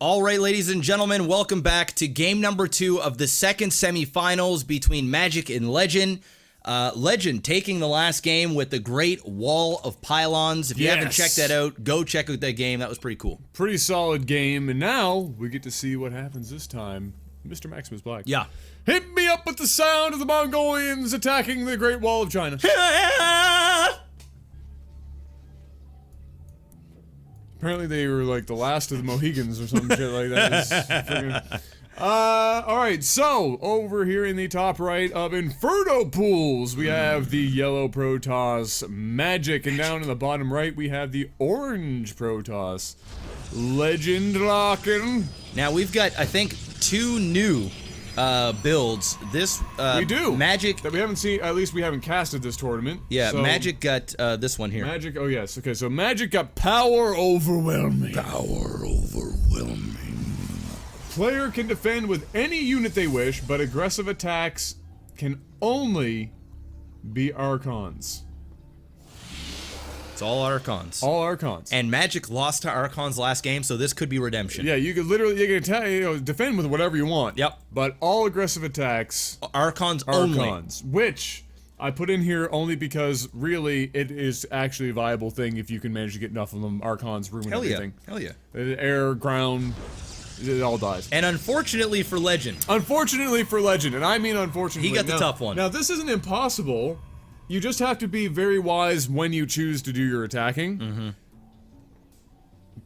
All right, ladies and gentlemen, welcome back to game number 2 of the second semifinals between Magic and Legend. Legend taking the last game with the great wall of pylons. If you haven't checked that out, go check out that game. That was pretty cool. Pretty solid game, and now we get to see what happens this time. Mr. MaximusBlack. Yeah. Hit me up with the sound of the Mongolians attacking the Great Wall of China. Apparently they were like the last of the Mohegans or some shit like that. Alright, so over here in the top right of Inferno Pools, we have the yellow Protoss Magic, and down in the bottom right we have the orange Protoss Legend rockin'. Now we've got, I think, 2 new builds. This we do Magic that we haven't seen. At least we haven't casted this tournament. Yeah, so Magic got this one here. Magic. Oh yes. Okay. So Magic got Power Overwhelming. Power Overwhelming. Player can defend with any unit they wish, but aggressive attacks can only be Archons. It's all Archons. All Archons. And Magic lost to Archons last game, so this could be redemption. Yeah, you could literally defend with whatever you want. Yep. But all aggressive attacks Archons only. Which I put in here only because really it is actually a viable thing if you can manage to get enough of them. Archons ruin everything. Hell yeah. Air, ground, it all dies. And unfortunately for Legend. Unfortunately for Legend, and I mean unfortunately. He got the tough one. Now this isn't impossible. You just have to be very wise when you choose to do your attacking. Mm-hmm.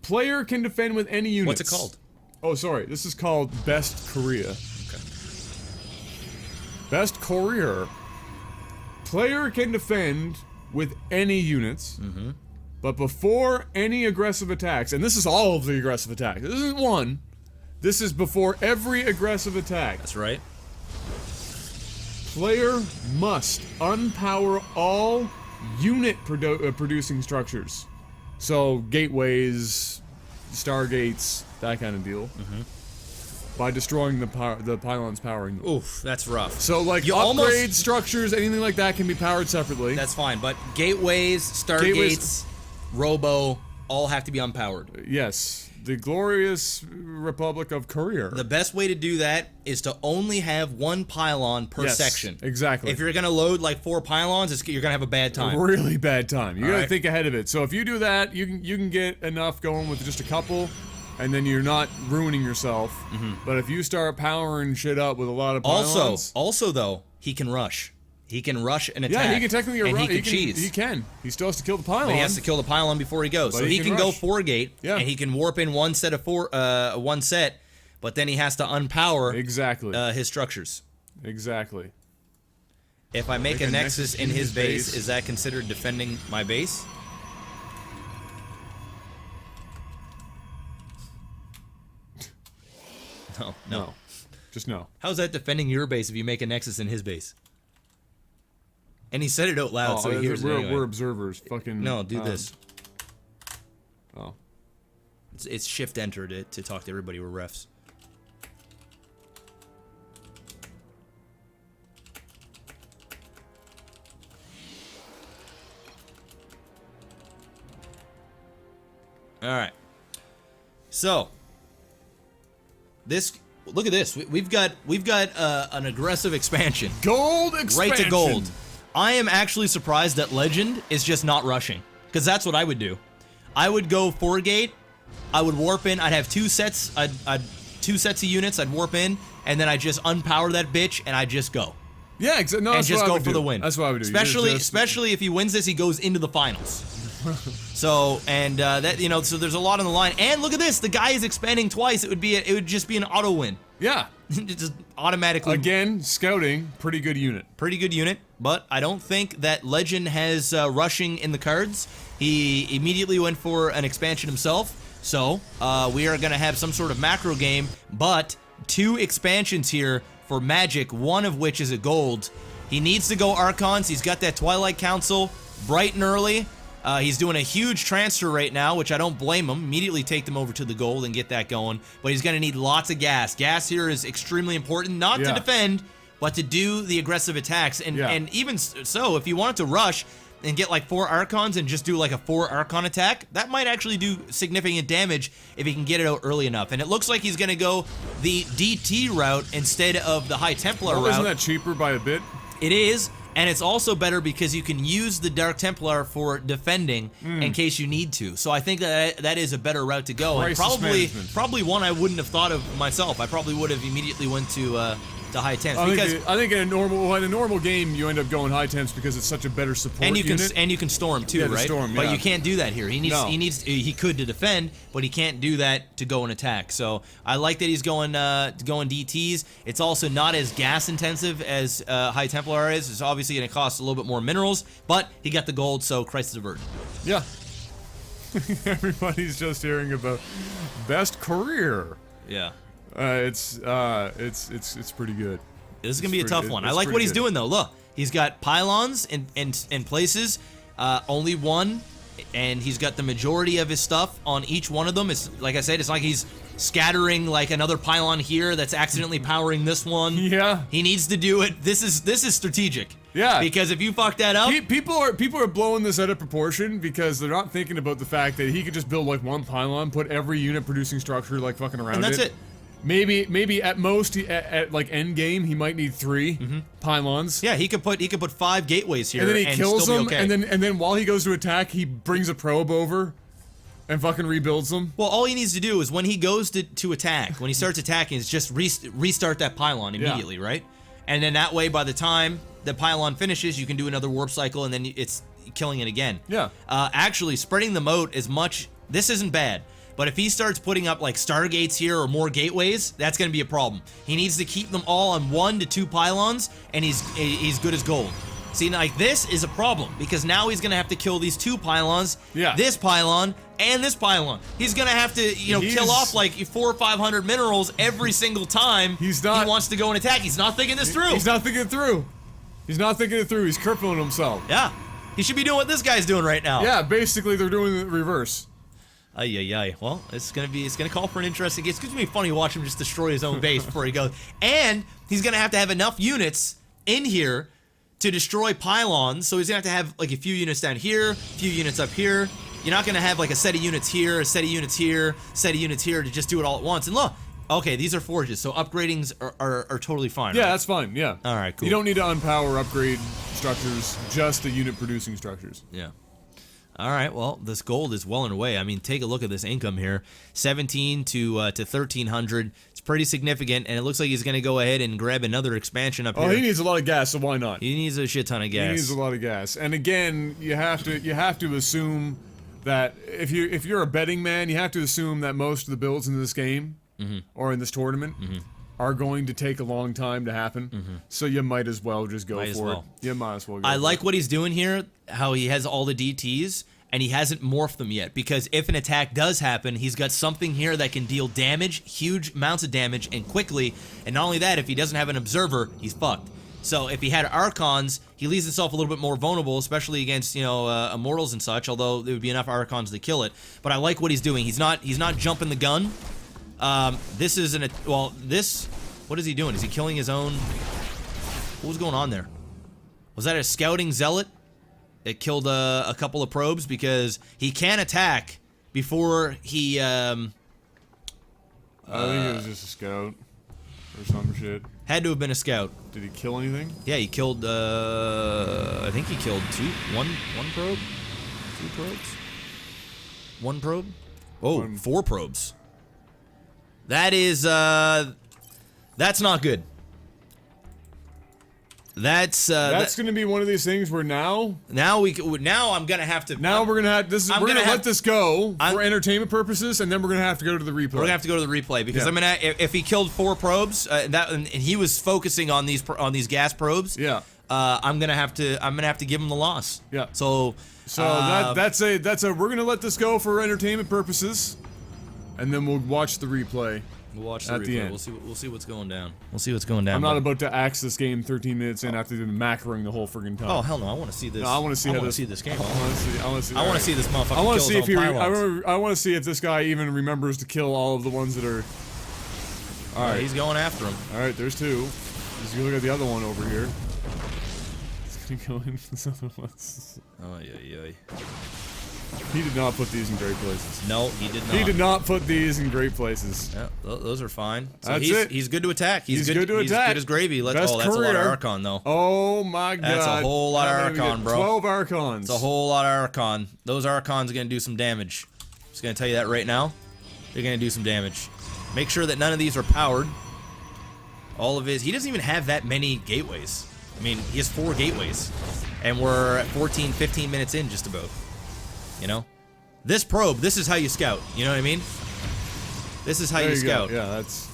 Player can defend with any units. What's it called? Oh, sorry. This is called Best Career. Okay. Best Career. Player can defend with any units, but before any aggressive attacks, and this is all of the aggressive attacks. This isn't one. This is before every aggressive attack. That's right. Player must unpower all unit producing structures. So, gateways, stargates, that kind of deal. By destroying the pylons powering them. Oof, that's rough. So, like, upgrade structures, anything like that can be powered separately. That's fine, but gateways, stargates, robo, all have to be unpowered. Yes. The glorious Republic of Korea. The best way to do that is to only have 1 pylon per section. Exactly. If you're gonna load like 4 pylons, you're gonna have a bad time. A really bad time. You gotta right. think ahead of it. So if you do that, you can get enough going with just a couple, and then you're not ruining yourself. But if you start powering shit up with a lot of pylons, also though, he can rush. He can rush an attack. Yeah, he can technically and run. He can cheese. He can. He still has to kill the pylon. But he has to kill the pylon before he goes. So he can go 4 gate, and he can warp in one set, but then he has to unpower his structures. Exactly. If I make a nexus in his base, is that considered defending my base? No. Just no. How's that defending your base if you make a nexus in his base? And he said it out loud, so he hears it anyway. We're observers. Fucking. No, do this. Oh. It's shift enter to talk to everybody. We're refs. All right. So this. Look at this. We've got an aggressive expansion. Gold expansion. Right to gold. I am actually surprised that Legend is just not rushing, because that's what I would do. I would go 4 gate. I would warp in. I'd have 2 sets. I'd 2 sets of units. I'd warp in, and then I just unpower that bitch, and I just go. Yeah, exactly. No, and just go for the win. That's what I would do. Especially if he wins this, he goes into the finals. So so there's a lot on the line. And look at this, the guy is expanding twice. It would just be an auto win. Yeah. Just automatically. Again, scouting, pretty good unit. Pretty good unit, but I don't think that Legend has rushing in the cards. He immediately went for an expansion himself. So we are gonna have some sort of macro game, but 2 expansions here for Magic, one of which is a gold. He needs to go Archons. He's got that Twilight Council bright and early. He's doing a huge transfer right now, which I don't blame him. Immediately take them over to the gold and get that going. But he's going to need lots of gas. Gas here is extremely important, not to defend, but to do the aggressive attacks. And even so, if you wanted to rush, and get like 4 Archons and just do like a 4 Archon attack, that might actually do significant damage if he can get it out early enough. And it looks like he's gonna go the DT route instead of the High Templar route. Isn't that cheaper by a bit? It is, and it's also better because you can use the Dark Templar for defending in case you need to. So I think that is a better route to go, and probably one I wouldn't have thought of myself. I probably would have immediately went to high temps I think in a normal game you end up going high temps because it's such a better support unit. And you can storm too, right? Storm, But you can't do that here. He could to defend, but he can't do that to go and attack. So I like that he's going DTs. It's also not as gas intensive as High Templar is. It's obviously going to cost a little bit more minerals, but he got the gold, so Christ is averted. Yeah. Everybody's just hearing about best career. Yeah. It's pretty good. This is gonna be a tough one. I like what he's doing though. Look, he's got pylons in places, only one, and he's got the majority of his stuff on each one of them. It's like I said, it's like he's scattering like another pylon here that's accidentally powering this one. Yeah. He needs to do it. This is strategic. Yeah. Because if you fuck that up, people are blowing this out of proportion because they're not thinking about the fact that he could just build like one pylon, put every unit producing structure like fucking around and that's it. Maybe at most at like end game he might need 3 pylons. Yeah, he could put 5 gateways here, and then he kills still them, be okay. and then while he goes to attack, he brings a probe over, and fucking rebuilds them. Well, all he needs to do is when he goes to attack, when he starts attacking, is just restart that pylon immediately, right? And then that way, by the time the pylon finishes, you can do another warp cycle, and then it's killing it again. Yeah. Actually, spreading the moat as much. This isn't bad. But if he starts putting up like stargates here or more gateways, that's going to be a problem. He needs to keep them all on 1 to 2 pylons, and he's good as gold. See, like this is a problem because now he's going to have to kill these 2 pylons, this pylon, and this pylon. He's going to have to, kill off like 400 or 500 minerals every single time he wants to go and attack. He's not thinking this through. He's not thinking it through. He's not thinking it through. He's crippling himself. Yeah. He should be doing what this guy's doing right now. Yeah, basically they're doing the reverse. Well, it's gonna call for an interesting game. It's gonna be funny to watch him just destroy his own base before he goes. And he's gonna have to have enough units in here to destroy pylons. So he's gonna have to have like a few units down here, a few units up here. You're not gonna have like a set of units here, a set of units here, a set of units here to just do it all at once. And look, okay, these are forges, so upgradings are totally fine. Yeah, right? that's fine. Yeah. All right, cool. You don't need to unpower upgrade structures, just the unit producing structures. Yeah. All right, well, this gold is well underway. I mean, take a look at this income here. 17 to 1,300. It's pretty significant, and it looks like he's going to go ahead and grab another expansion up here. Oh, he needs a lot of gas, so why not? He needs a shit ton of gas. He needs a lot of gas. And again, you have to assume that if you're a betting man, you have to assume that most of the builds in this game or in this tournament are going to take a long time to happen. So you might as well just go for it. You might as well go. I like what he's doing here, how he has all the DTs, and he hasn't morphed them yet, because if an attack does happen, he's got something here that can deal damage, huge amounts of damage, and quickly. And not only that, if he doesn't have an observer, he's fucked. So if he had Archons, he leaves himself a little bit more vulnerable, especially against, Immortals and such, although there would be enough Archons to kill it. But I like what he's doing. He's not jumping the gun. This is what is he doing? Is he killing his own? What was going on there? Was that a scouting zealot? It killed a couple of probes because he can attack before he. I think it was just a scout or some shit. Had to have been a scout. Did he kill anything? Yeah, he killed. I think he killed one probe, 2 probes, 1 probe. Oh, 4 probes. That is that's not good. That's going to be one of these things where now I'm gonna have to. We're gonna let this go for entertainment purposes, and then we're gonna have to go to the replay. We're gonna have to go to the replay because if he killed 4 probes, and he was focusing on these gas probes. Yeah. I'm gonna have to give him the loss. Yeah. So that's a we're gonna let this go for entertainment purposes, and then we'll watch the replay. We'll watch the at replay. The end. We'll see what's going down. We'll see what's going down. I'm not about to axe this game 13 minutes in after doing macroing the whole friggin' time. Oh hell no! I want to see this. No, I want to see this game. I want to see this motherfucker. I want to see if I want to see if this guy even remembers to kill all of the ones that are. All right, he's going after him. All right, there's 2. Let's go look at the other one over here. gonna go in for this other one. Oh, yeah. He did not put these in great places. No, he did not. He did not put these in great places. Yeah, those are fine. So That's he's, it. He's good to attack. He's good to attack. He's good as gravy. Best that's a lot career. of Archon, though. Oh my god. That's a whole lot of How many we Archon, get? bro. 12 Archons. It's a whole lot of Archon. Those Archons are going to do some damage. Just going to tell you that right now. They're going to do some damage. Make sure that none of these are powered. All of his... He doesn't even have that many gateways. I mean, he has 4 gateways. And we're at 14, 15 minutes in just about. You know? This probe, this is how you scout. You know what I mean? This is how you scout. Go. Yeah, that's...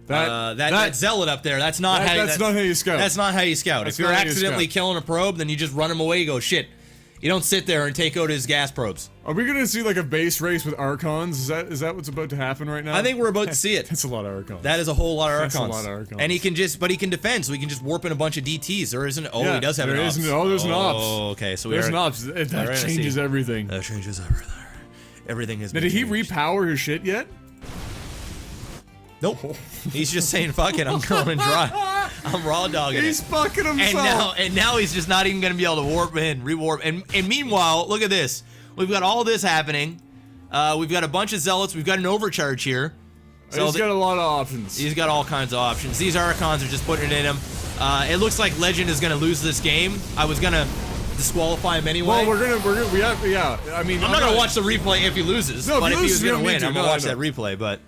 That zealot up there, that's not how you scout. That's not how you scout. That's if you're not how you accidentally scout. killing a probe, then you just run him away, you go, shit. You don't sit there and take out his gas probes. Are we gonna see like a base race with Archons? Is that what's about to happen right now? I think we're about to see it. That's a lot of Archons. That is a whole lot of Archons. That's a lot of Archons. And he can just, but he can defend, so he can just warp in a bunch of DTs. There isn't, Yeah, he does have an there ops. isn't. Oh, there's an ops. Oh, okay, so there's an ops. That changes everything. That changes everything. Everything has been Did he changed. repower his shit yet? Nope. He's just saying, fuck it, I'm going dry. I'm raw dogging He's it. fucking himself. And now he's just not even going to be able to warp in, rewarp. And meanwhile, look at this. We've got all this happening. We've got a bunch of zealots. We've got an overcharge here. So he's got a lot of options. He's got all kinds of options. These Archons are just putting it in him. It looks like Legend is going to lose this game. I was going to disqualify him anyway. Well, we have, yeah. I mean, I'm not going to watch the replay if he loses. No, but if if he he was loses, going to we don't win, need I'm to. going to No, watch I that know. replay. But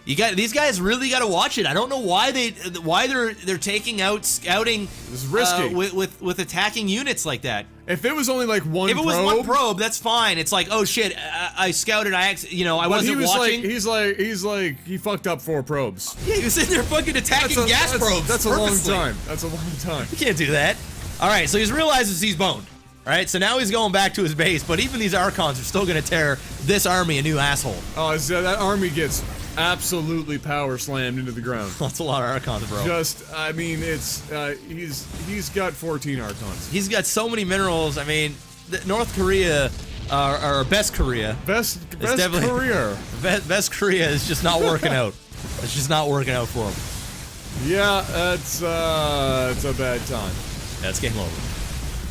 these guys really got to watch it. I don't know why they're taking out scouting. It's risky. With attacking units like that. If it was only like one If it was one probe, that's fine. It's like, oh shit, I scouted. I wasn't watching. He's like he fucked up 4 probes. Yeah, he was sitting there fucking attacking gas probes. That's a long purposely. time. That's a long time. You can't do that. All right, so he realizes he's boned. All right, so now he's going back to his base, but even these Archons are still going to tear this army a new asshole. Oh, that army gets absolutely power slammed into the ground. That's a lot of Archons, bro. I mean, it's he's got 14 Archons. He's got so many minerals. I mean, North Korea, or best Korea. Best career. Best Korea is just not working out. It's just not working out for him. Yeah, it's a bad time. That's game over.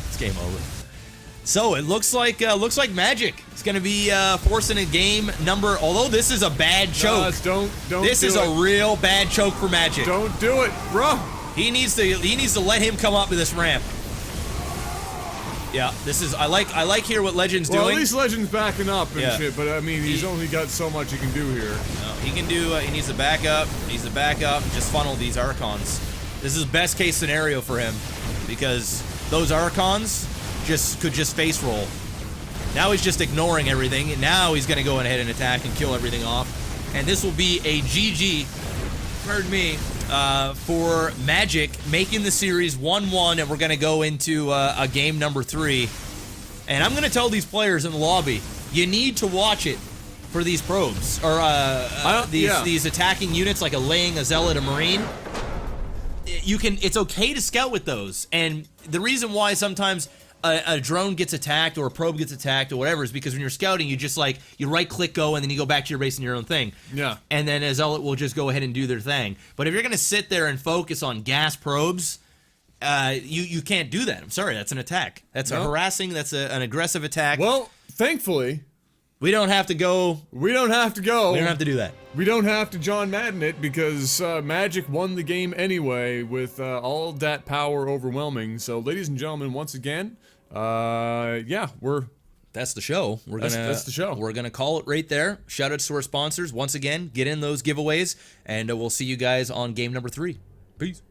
It's game over. So it looks like Magic is going to be forcing a game number. Although this is a bad choke. Don't. This is a real bad choke for Magic. Don't do it, bro. He needs to let him come up to this ramp. Yeah, this is. I like here what Legend's doing. Well, at least Legend's backing up and Yeah. shit. But I mean, he's only got so much he can do here. No, he can do. He needs to back up. He needs to back up. Just funnel these Archons. This is best case scenario for him because those Archons could just face roll. Now he's just ignoring everything, and now he's going to go ahead and attack and kill everything off. And this will be a GG, pardon me, for Magic, making the series 1-1, and we're going to go into a game number 3. And I'm going to tell these players in the lobby, you need to watch it for these probes, or these attacking units like a Ling, a Zealot, a Marine. It's okay to scout with those, and the reason why sometimes a drone gets attacked or a probe gets attacked or whatever is because when you're scouting, you just you right click go and then you go back to your base and your own thing. Yeah. And then a Zealot will just go ahead and do their thing. But if you're gonna sit there and focus on gas probes, you can't do that. I'm sorry, that's an attack. That's a harassing. That's an aggressive attack. Well, thankfully, we don't have to go. We don't have to go. We don't have to do that. We don't have to John Madden it because Magic won the game anyway with all that power overwhelming. So, ladies and gentlemen, once again, that's the show. That's the show. We're gonna call it right there. Shout outs to our sponsors once again. Get in those giveaways, and we'll see you guys on game number 3. Peace.